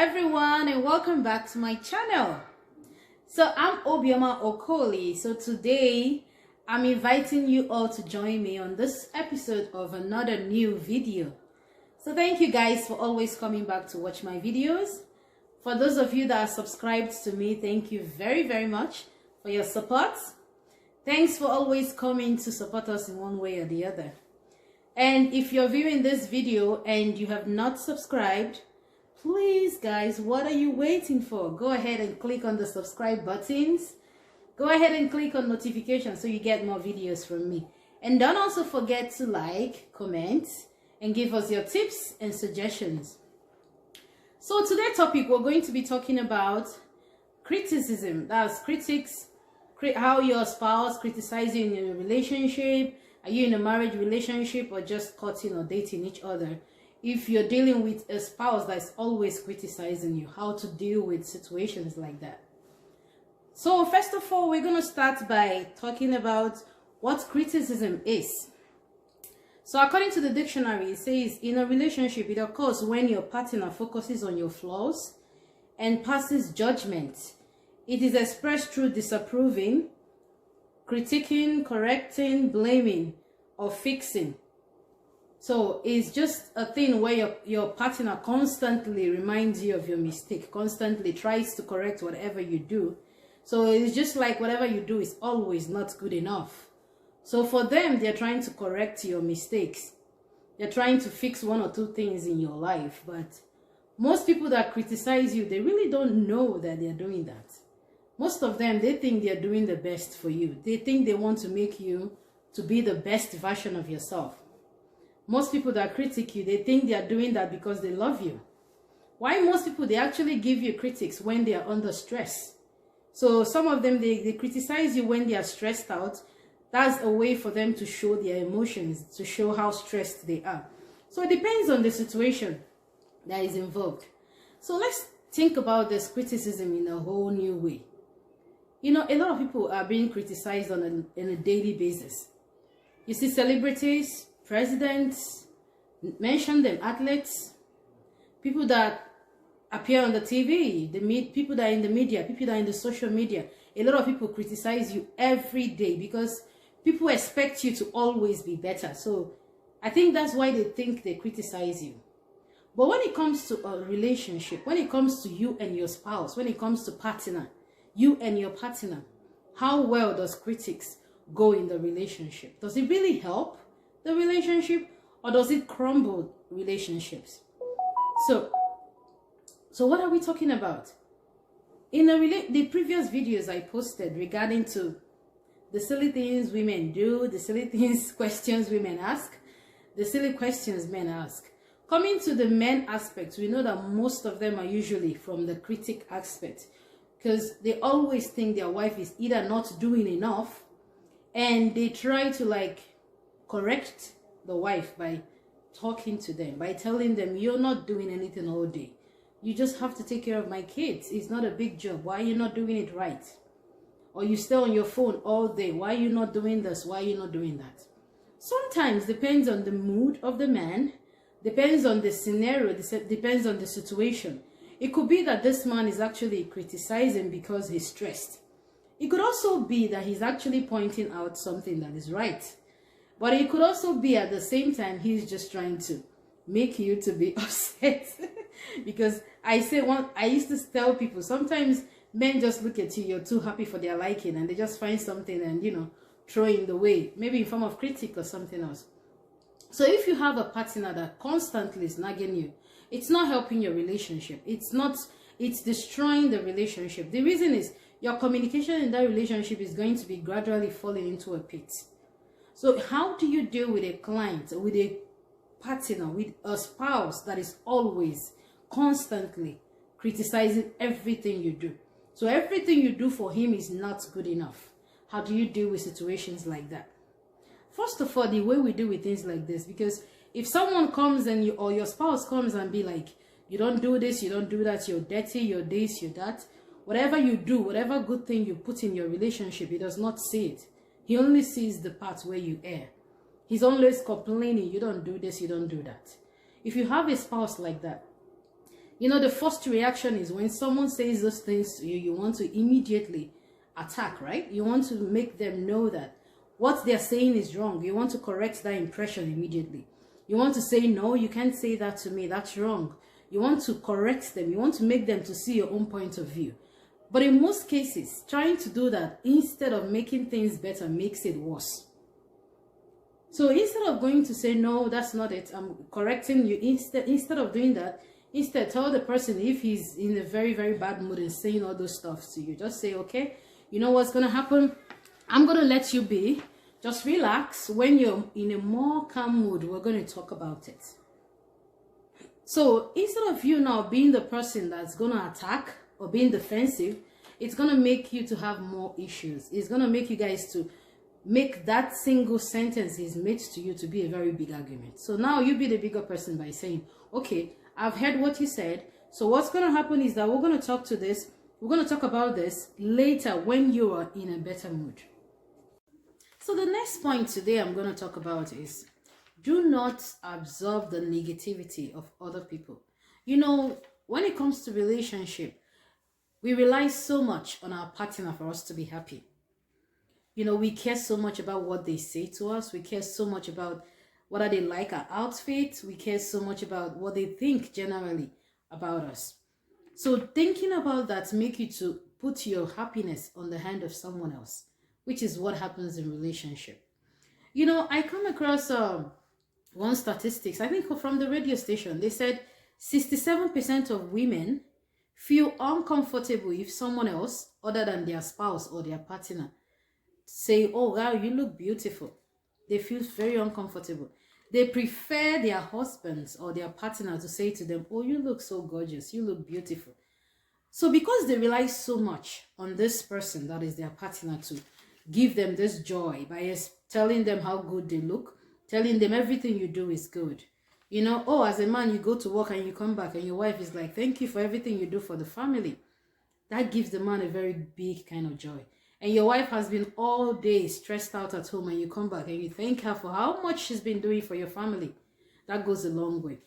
everyone, and welcome back to my channel. So I'm Obioma Okoli. So today I'm inviting you all to join me on this episode of another new video. So thank you guys for always coming back to watch my videos. For those of you that are subscribed to me, thank you very much for your support. Thanks for always coming to support us in one way or the other. And if you're viewing this video and you have not subscribed, please guys, what are you waiting for? Go ahead and click on the subscribe buttons. Go ahead and click on notifications so you get more videos from me. And don't also forget to like, comment, and give us your tips and suggestions. So today's topic, we're going to be talking about criticism. That's critics, how your spouse criticizes you in your relationship. Are you in a marriage relationship or just courting or dating each other? If you're dealing with a spouse that's always criticizing you, how to deal with situations like that. So first of all, we're going to start by talking about what criticism is. So according to the dictionary, it says in a relationship, it occurs when your partner focuses on your flaws and passes judgment. It is expressed through disapproving, critiquing, correcting, blaming, or fixing. So it's just a thing where your partner constantly reminds you of your mistake, constantly tries to correct whatever you do. So it's just like whatever you do is always not good enough. So for them, they're trying to correct your mistakes. They're trying to fix one or two things in your life. But most people that criticize you, they really don't know that they're doing that. Most of them, they think they're doing the best for you. They think they want to make you to be the best version of yourself. Most people that critique you, they think they are doing that because they love you. Why most people, they actually give you critics when they are under stress. So some of them, they criticize you when they are stressed out. That's a way for them to show their emotions, to show how stressed they are. So it depends on the situation that is involved. So let's think about this criticism in a whole new way. You know, a lot of people are being criticized on a daily basis. You see celebrities, presidents, mention them, athletes, people that appear on the TV, people that are in the media, people that are in the social media. A lot of people criticize you every day because people expect you to always be better. So I think that's why they think they criticize you. But when it comes to a relationship, when it comes to you and your spouse, when it comes to partner, you and your partner, how well does critics go in the relationship? Does it really help the relationship, or does it crumble relationships? So what are we talking about? In the previous videos I posted regarding to the silly things women do, the silly things, questions women ask, the silly questions men ask. Coming to the men aspect, we know that most of them are usually from the critic aspect, because they always think their wife is either not doing enough, and they try to like correct the wife by talking to them, by telling them, you're not doing anything all day. You just have to take care of my kids. It's not a big job. Why are you not doing it right? Or you stay on your phone all day. Why are you not doing this? Why are you not doing that? Sometimes depends on the mood of the man, depends on the scenario, depends on the situation. It could be that this man is actually criticizing because he's stressed. It could also be that he's actually pointing out something that is right. But it could also be at the same time, he's just trying to make you to be upset. Because I used to tell people, sometimes men just look at you, you're too happy for their liking, and they just find something and, you know, throw it away, maybe in form of critique or something else. So if you have a partner that constantly is nagging you, it's not helping your relationship. It's destroying the relationship. The reason is your communication in that relationship is going to be gradually falling into a pit. So how do you deal with a client, with a partner, with a spouse that is always, constantly criticizing everything you do? So everything you do for him is not good enough. How do you deal with situations like that? First of all, the way we deal with things like this, because if someone comes and or your spouse comes and be like, you don't do this, you don't do that, you're dirty, you're this, you're that, whatever you do, whatever good thing you put in your relationship, he does not see it. He only sees the part where you err. He's always complaining, you don't do this, you don't do that. If you have a spouse like that, You know, the first reaction is when someone says those things to you, you want to immediately attack, right? You want to make them know that what they're saying is wrong. You want to correct that impression immediately. You want to say, no, you can't say that to me. That's wrong. You want to correct them. You want to make them to see your own point of view. But in most cases, trying to do that instead of making things better makes it worse. So instead of going to say, no, that's not it, I'm correcting you, instead of doing that, instead tell the person if he's in a very, very bad mood and saying all those stuff to you, just say, okay, you know what's going to happen? I'm going to let you be. Just relax. When you're in a more calm mood, we're going to talk about it. So instead of you now being the person that's going to attack or being defensive, it's going to make you to have more issues. It's going to make you guys to make that single sentence is made to you to be a very big argument. So now you be the bigger person by saying, okay, I've heard what you said. So what's going to happen is that we're going to talk to this. We're going to talk about this later when you are in a better mood. So the next point today I'm going to talk about is do not absorb the negativity of other people. You know, when it comes to relationship, we rely so much on our partner for us to be happy. You know, we care so much about what they say to us. We care so much about whether they like our outfit. We care so much about what they think generally about us. So thinking about that make you to put your happiness on the hand of someone else, which is what happens in relationship. You know, I come across one statistics, I think from the radio station. They said 67% of women feel uncomfortable if someone else other than their spouse or their partner say, oh wow, you look beautiful. They feel very uncomfortable. They prefer their husbands or their partner to say to them, oh, you look so gorgeous, you look beautiful. So because they rely so much on this person that is their partner to give them this joy by telling them how good they look, telling them everything you do is good. You know, oh, as a man, you go to work and you come back and your wife is like, thank you for everything you do for the family. That gives the man a very big kind of joy. And your wife has been all day stressed out at home and you come back and you thank her for how much she's been doing for your family. That goes a long way.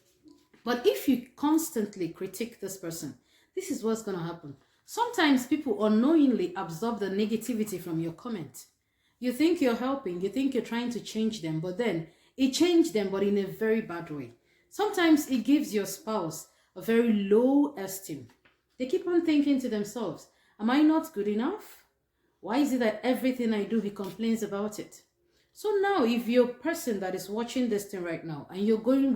But if you constantly critique this person, this is what's going to happen. Sometimes people unknowingly absorb the negativity from your comment. You think you're helping, you think you're trying to change them, but then it changed them, but in a very bad way. Sometimes it gives your spouse a very low esteem. They keep on thinking to themselves, am I not good enough? Why is it that everything I do, he complains about it? So now if you're a person that is watching this thing right now and you're living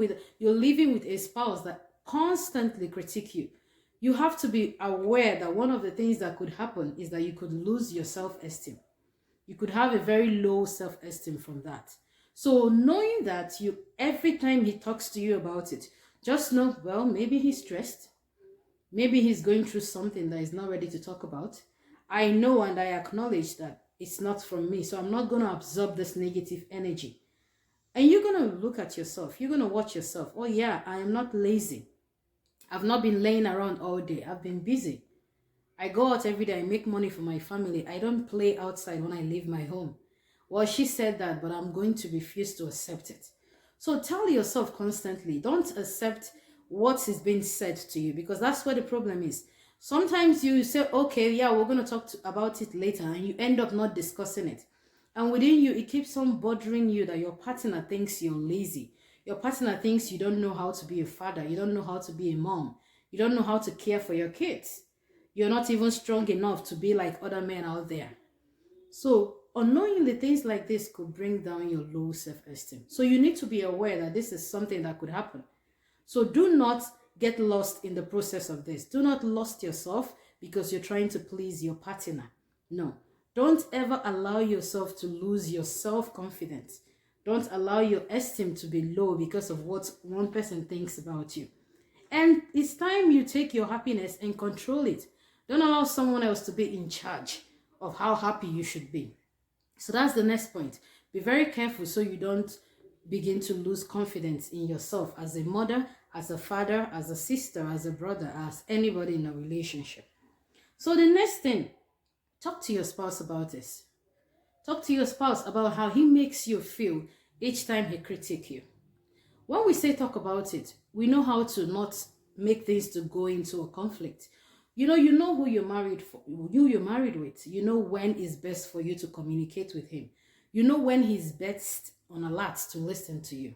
with a spouse that constantly critique you, you have to be aware that one of the things that could happen is that you could lose your self-esteem. You could have a very low self-esteem from that. So knowing that every time he talks to you about it, just know, well, maybe he's stressed. Maybe he's going through something that he's not ready to talk about. I know and I acknowledge that it's not from me. So I'm not going to absorb this negative energy. And you're going to look at yourself. You're going to watch yourself. Oh yeah, I am not lazy. I've not been laying around all day. I've been busy. I go out every day. I make money for my family. I don't play outside when I leave my home. Well, she said that, but I'm going to refuse to accept it. So tell yourself constantly, don't accept what is being said to you, because that's where the problem is. Sometimes you say, okay, yeah, we're going to talk about it later, and you end up not discussing it. And within you, it keeps on bothering you that your partner thinks you're lazy. Your partner thinks you don't know how to be a father. You don't know how to be a mom. You don't know how to care for your kids. You're not even strong enough to be like other men out there. So unknowingly, things like this could bring down your low self-esteem. So you need to be aware that this is something that could happen. So do not get lost in the process of this. Do not lose yourself because you're trying to please your partner. No. Don't ever allow yourself to lose your self-confidence. Don't allow your esteem to be low because of what one person thinks about you. And it's time you take your happiness and control it. Don't allow someone else to be in charge of how happy you should be. So that's the next point. Be very careful so you don't begin to lose confidence in yourself as a mother, as a father, as a sister, as a brother, as anybody in a relationship. So the next thing, talk to your spouse about this. Talk to your spouse about how he makes you feel each time he critiques you. When we say talk about it, we know how to not make things to go into a conflict. You know who you're married for, who you're married with. You know when is best for you to communicate with him. You know when he's best on alert to listen to you.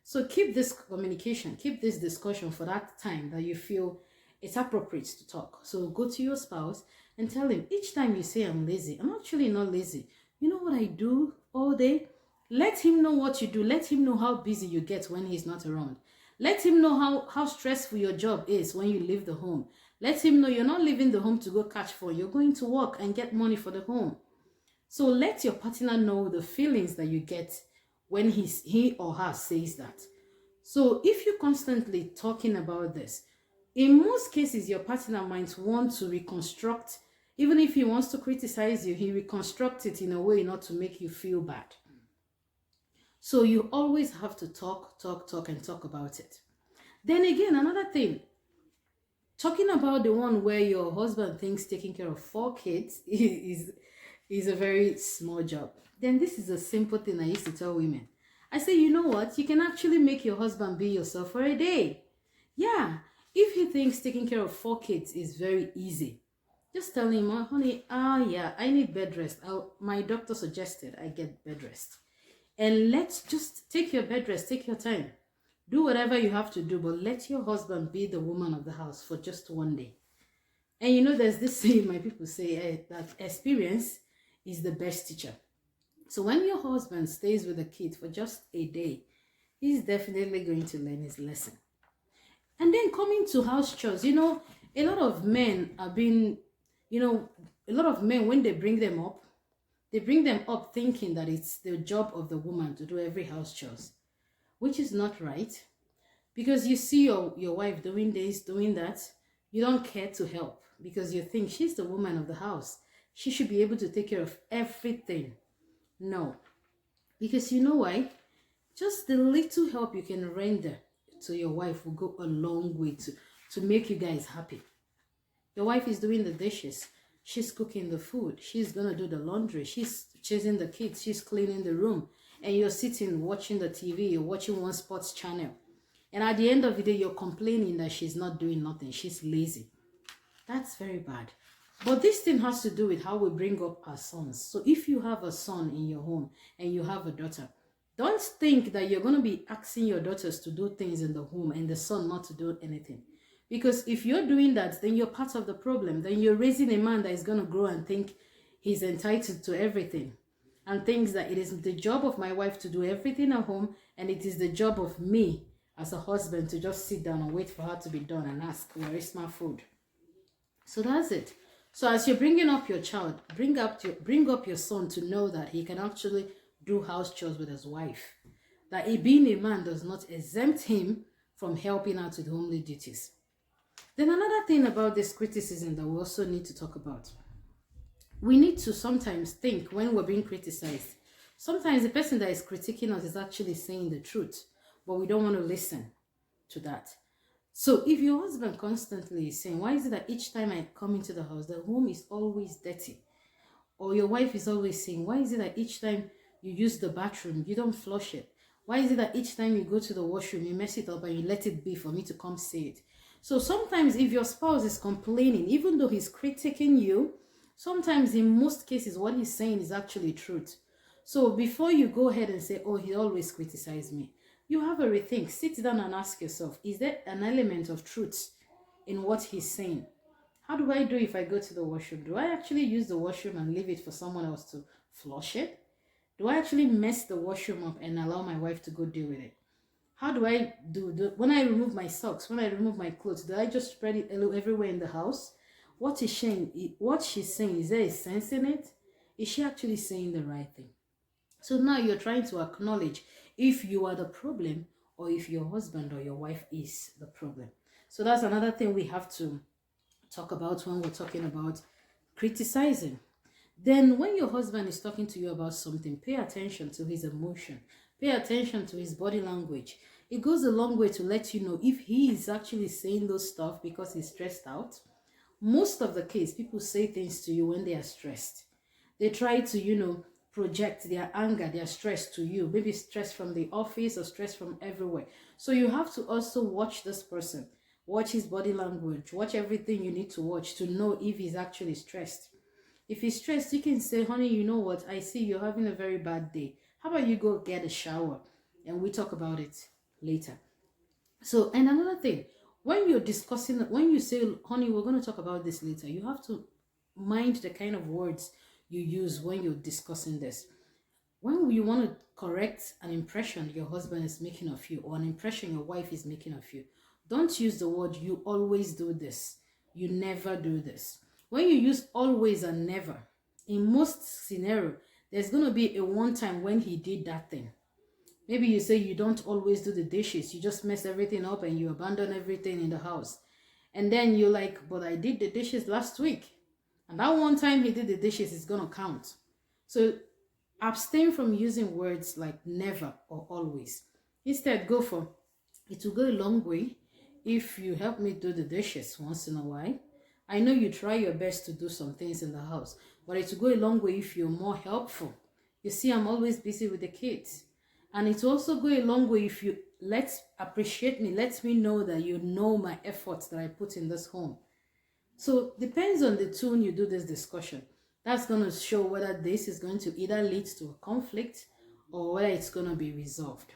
So keep this communication, keep this discussion for that time that you feel it's appropriate to talk. So go to your spouse and tell him, each time you say I'm lazy, I'm actually not lazy. You know what I do all day? Let him know what you do. Let him know how busy you get when he's not around. Let him know how stressful your job is when you leave the home. Let him know you're not leaving the home to go catch phone. You're going to work and get money for the home. So let your partner know the feelings that you get when he or her says that. So if you're constantly talking about this, in most cases, your partner might want to reconstruct. Even if he wants to criticize you, he reconstructs it in a way not to make you feel bad. So you always have to talk about it. Then again, another thing, talking about the one where your husband thinks taking care of 4 kids is a very small job. Then this is a simple thing I used to tell women. I say, you know what? You can actually make your husband be yourself for a day. Yeah, if he thinks taking care of 4 kids is very easy, just tell him, oh, honey, yeah, I need bed rest. My doctor suggested I get bed rest. And let's just take your bed rest, take your time. Do whatever you have to do, but let your husband be the woman of the house for just one day. And you know, there's this saying my people say that experience is the best teacher. So when your husband stays with the kid for just a day, he's definitely going to learn his lesson. And then coming to house chores, a lot of men are being, a lot of men, when they bring them up thinking that it's the job of the woman to do every house chores, which is not right. Because you see your wife doing this, doing that, you don't care to help because you think she's the woman of the house. She should be able to take care of everything. No. Because you know why? Just the little help you can render to your wife will go a long way to make you guys happy. Your wife is doing the dishes. She's cooking the food. She's going to do the laundry. She's chasing the kids. She's cleaning the room. And you're sitting watching the TV. You're watching one sports channel. And at the end of the day, you're complaining that she's not doing nothing. She's lazy. That's very bad. But this thing has to do with how we bring up our sons. So if you have a son in your home and you have a daughter, don't think that you're going to be asking your daughters to do things in the home and the son not to do anything. Because if you're doing that, then you're part of the problem. Then you're raising a man that is going to grow and think he's entitled to everything. And thinks that it is the job of my wife to do everything at home. And it is the job of me as a husband to just sit down and wait for her to be done and ask, where is my food? So that's it. So as you're bringing up your child, bring up your son to know that he can actually do house chores with his wife. That being a man does not exempt him from helping out with homely duties. Then another thing about this criticism that we also need to talk about. We need to sometimes think when we're being criticized. Sometimes the person that is critiquing us is actually saying the truth, but we don't want to listen to that. So if your husband constantly is saying, why is it that each time I come into the house, the home is always dirty? Or your wife is always saying, why is it that each time you use the bathroom, you don't flush it? Why is it that each time you go to the washroom, you mess it up and you let it be for me to come see it? So sometimes if your spouse is complaining, even though he's critiquing you, sometimes in most cases, what he's saying is actually truth. So before you go ahead and say, oh, he always criticized me, you have a rethink. Sit down and ask yourself, is there an element of truth in what he's saying? How do I do if I go to the washroom? Do I actually use the washroom and leave it for someone else to flush it? Do I actually mess the washroom up and allow my wife to go deal with it? How do I when I remove my socks, when I remove my clothes, do I just spread it everywhere in the house? What she's saying, is there a sense in it? Is she actually saying the right thing? So now you're trying to acknowledge if you are the problem or if your husband or your wife is the problem. So that's another thing we have to talk about when we're talking about criticizing. Then when your husband is talking to you about something, pay attention to his emotion. Pay attention to his body language. It goes a long way to let you know if he is actually saying those stuff because he's stressed out. Most of the case, people say things to you when they are stressed. They try to, project their anger, their stress to you. Maybe stress from the office or stress from everywhere. So you have to also watch this person. Watch his body language. Watch everything you need to watch to know if he's actually stressed. If he's stressed, you can say, honey, you know what? I see you're having a very bad day. How about you go get a shower and we talk about it later? So, and another thing, when you're discussing, when you say, honey, we're going to talk about this later, you have to mind the kind of words you use when you're discussing this. When you want to correct an impression your husband is making of you, or an impression your wife is making of you, don't use the word you always do this, you never do this. When you use always and never, in most scenario, there's going to be a one time when he did that thing. Maybe you say you don't always do the dishes, you just mess everything up and you abandon everything in the house. And then you're like, but I did the dishes last week. And that one time he did the dishes is going to count. So abstain from using words like never or always. Instead, go for, it will go a long way if you help me do the dishes once in a while. I know you try your best to do some things in the house, but it will go a long way if you're more helpful. You see, I'm always busy with the kids. And it will also go a long way if you appreciate me, let me know that you know my efforts that I put in this home. So depends on the tone you do this discussion. That's going to show whether this is going to either lead to a conflict or whether it's going to be resolved.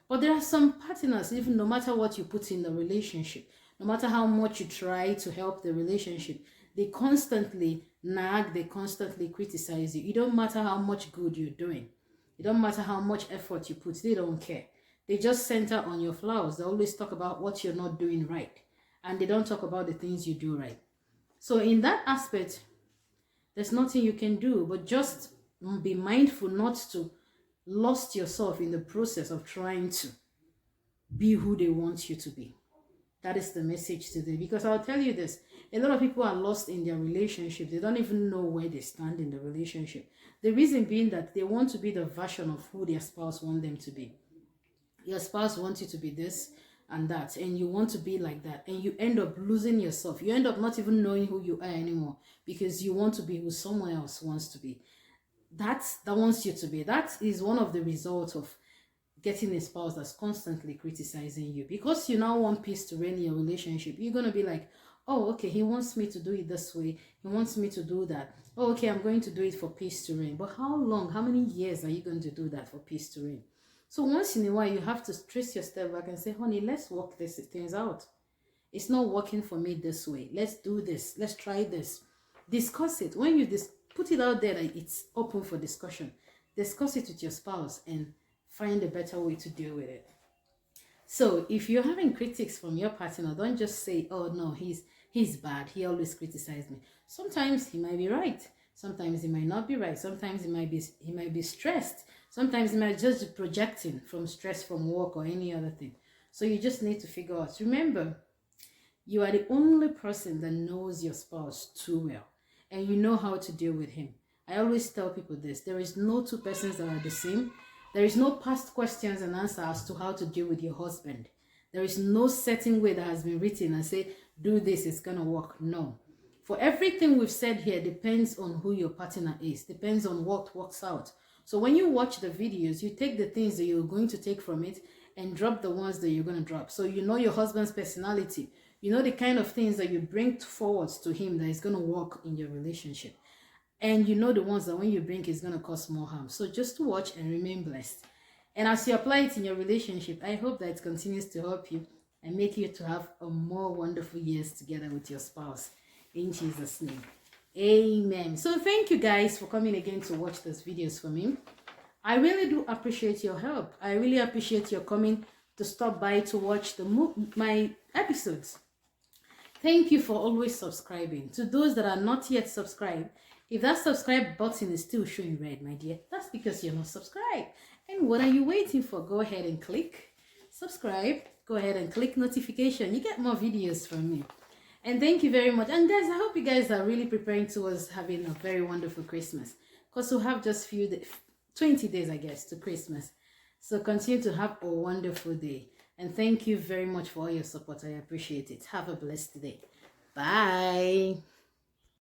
But there are some partners, even no matter what you put in the relationship, no matter how much you try to help the relationship, they constantly nag, they constantly criticize you. It don't matter how much good you're doing. It don't matter how much effort you put. They don't care. They just center on your flaws. They always talk about what you're not doing right. And they don't talk about the things you do right. So in that aspect, there's nothing you can do, but just be mindful not to lost yourself in the process of trying to be who they want you to be. That is the message today. Because I'll tell you this, a lot of people are lost in their relationship. They don't even know where they stand in the relationship. The reason being that they want to be the version of who their spouse wants them to be. Your spouse wants you to be this and that, and you want to be like that, and you end up losing yourself. You end up not even knowing who you are anymore because you want to be who someone else wants to be. That wants you to be. That is one of the results of getting a spouse that's constantly criticizing you. Because you now want peace to reign in your relationship, you're going to be like, oh, okay, he wants me to do it this way. He wants me to do that. Oh, okay, I'm going to do it for peace to reign. But how long, how many years are you going to do that for peace to reign? So once in a while, you have to trace your step back and say, honey, let's work these things out. It's not working for me this way. Let's do this. Let's try this. Discuss it. When you put it out there that it's open for discussion, discuss it with your spouse and find a better way to deal with it. So if you're having critics from your partner, don't just say, oh no, he's bad, he always criticizes me. Sometimes he might be right. Sometimes he might not be right. Sometimes he might be stressed. Sometimes he might just be projecting from stress from work or any other thing. So you just need to figure out. Remember, you are the only person that knows your spouse too well, and you know how to deal with him. I always tell people this. There is no two persons that are the same. There is no past questions and answers as to how to deal with your husband. There is no certain way that has been written and say, do this, it's going to work. No. For everything we've said here depends on who your partner is, depends on what works out. So when you watch the videos, you take the things that you're going to take from it and drop the ones that you're going to drop. So you know your husband's personality. You know the kind of things that you bring forward to him that is going to work in your relationship. And you know the ones that when you bring is going to cause more harm. So just watch and remain blessed. And as you apply it in your relationship, I hope that it continues to help you and make you to have a more wonderful years together with your spouse. In Jesus' name. Amen. So thank you guys for coming again to watch these videos for me. I really do appreciate your help. I really appreciate your coming to stop by to watch my episodes. Thank you for always subscribing. To those that are not yet subscribed, if that subscribe button is still showing red, my dear, that's because you're not subscribed. And what are you waiting for? Go ahead and click subscribe. Go ahead and click notification. You get more videos from me. And thank you very much. And guys, I hope you guys are really preparing towards having a very wonderful Christmas. Because we'll have just 20 days, I guess, to Christmas. So continue to have a wonderful day. And thank you very much for all your support. I appreciate it. Have a blessed day. Bye.